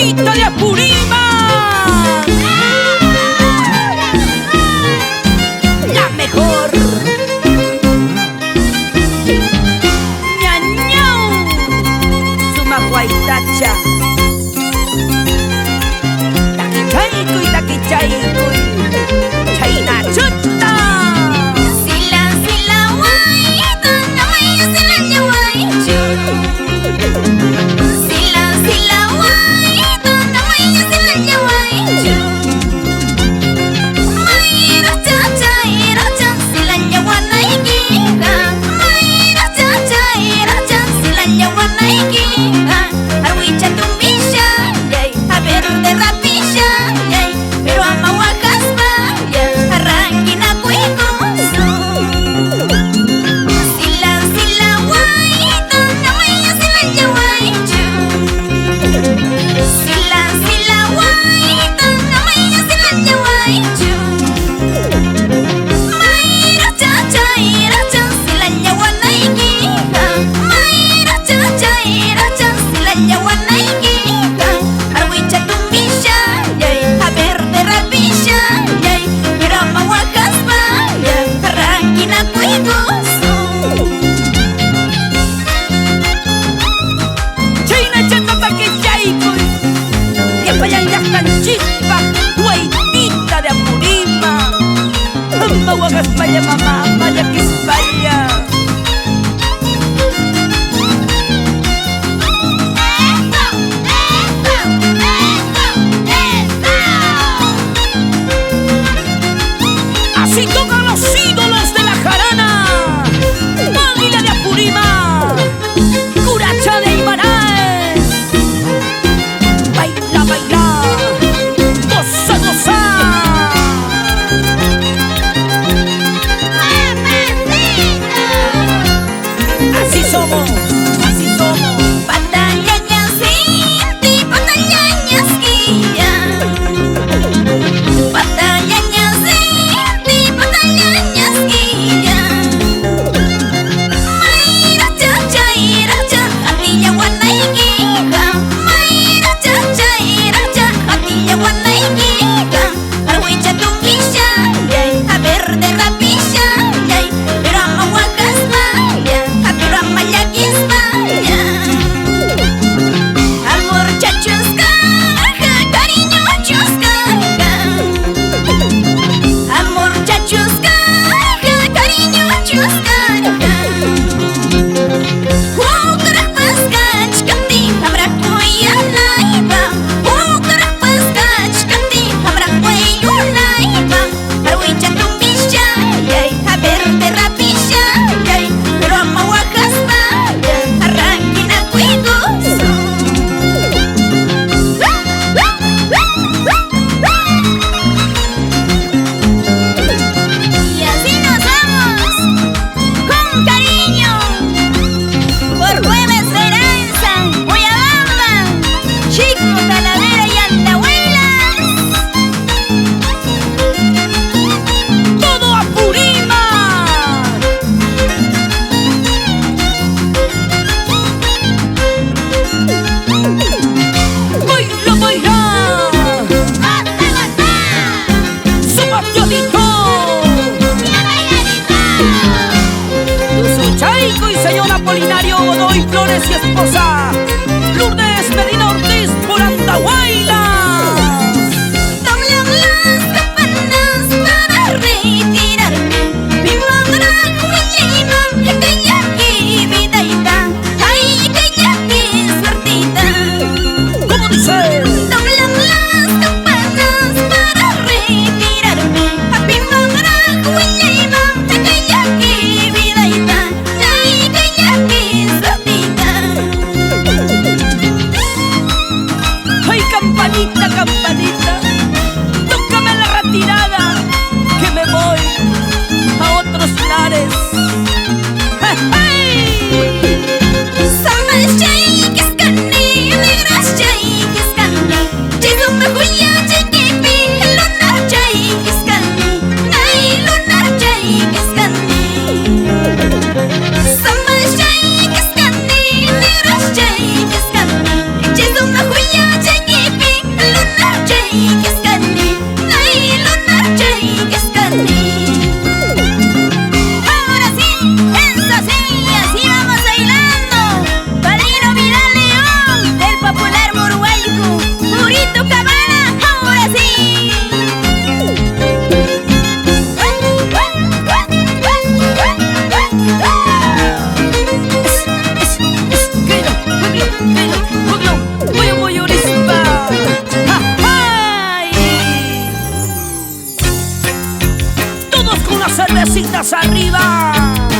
Gordita de Apurímac, la mejor. Ñañau, Sumahuaytacha, taquichaycuy, taquichaycuy, chayna chuta. Sila sila waitu namanya sila nyawaitu. Sila sila waitu namanya sila nyawaitu. Mai raja sila nyawanaikika. Mai raja sila nyawanaikika. Arwicha tumbisha yay, a verde rapisha yay, pero ama wakaspa yay, arranquina kuikusu. Sila sila waitu namanya sila nyawaitu. Sila sila waitu namanya sila nyawaitu. Mai raja sila nyawanaikika. Mai raja sila nyawanaikika. Arwicha tumbisha yay, a verde rapisha yay, pero ama wakaspa yay, arranquina kuikusu. Chayna chata taquichaycuy, Yapayayajcanchikpa, Guaitita de Apurímac, Mahuagaspaya mamá, Mayaquispaya. Así tocan los ídolos de la jarana. Águila de Apurímac, Curacha de Ibaráez. Baila, baila, goza, goza. Así somos, así somos. Patanya sinti, patanya skia. Patanya sinti, patanya skia. Mai raja, hatinya wanaikika. Mai raja, hatinya wanaikika. Arwicha tumbisha yay, a verde rapisha yay, pero ama wakaspa yay, pero ama yakispa yay. Amor chachuscarga, cariño chuscarga. Amor chachuscarga, cariño chuscarga. Hukarak paskach kanti hamrak kuyanaypa. Hukarak paskach kanti hamrak kuyanaypa. Arwicha tumbisha yay, a verde rapisha yay, pero ama wakaspa yay, arranquina kuikusu. Y así nos vamos, con cariño, por Nueva Esperanza, Guayabamba, Chico, Talavera y Andahuaylas. Todo Apurímac. Baila, baila, ¡Gota, gota! Sumafiolito, ¡La bailarita! Suchaico y señor Apolinario Godoy Flores y esposa Lourdes Medina Ortiz por Andahuaylas. Doblan las campanas para retirarme. Mi madre cuida que ya que vidaita, ay que ya que suertita. ¿Cómo dice? Doblan las campanas para retirarme. A mi madre cuida que ya que vidaita, ay que ya que suertita. Ay, campanita, campanita, tócame la retirada, que me voy a otros lares. ¡Hey! Sambal chay que escane, negras chay que escane, chido me huya chay que pi, lunar chay que escane, nay lunar chay que escane. Sambal chay que escane, negras chay que escane, chido me huya chay que unas cervecitas arriba.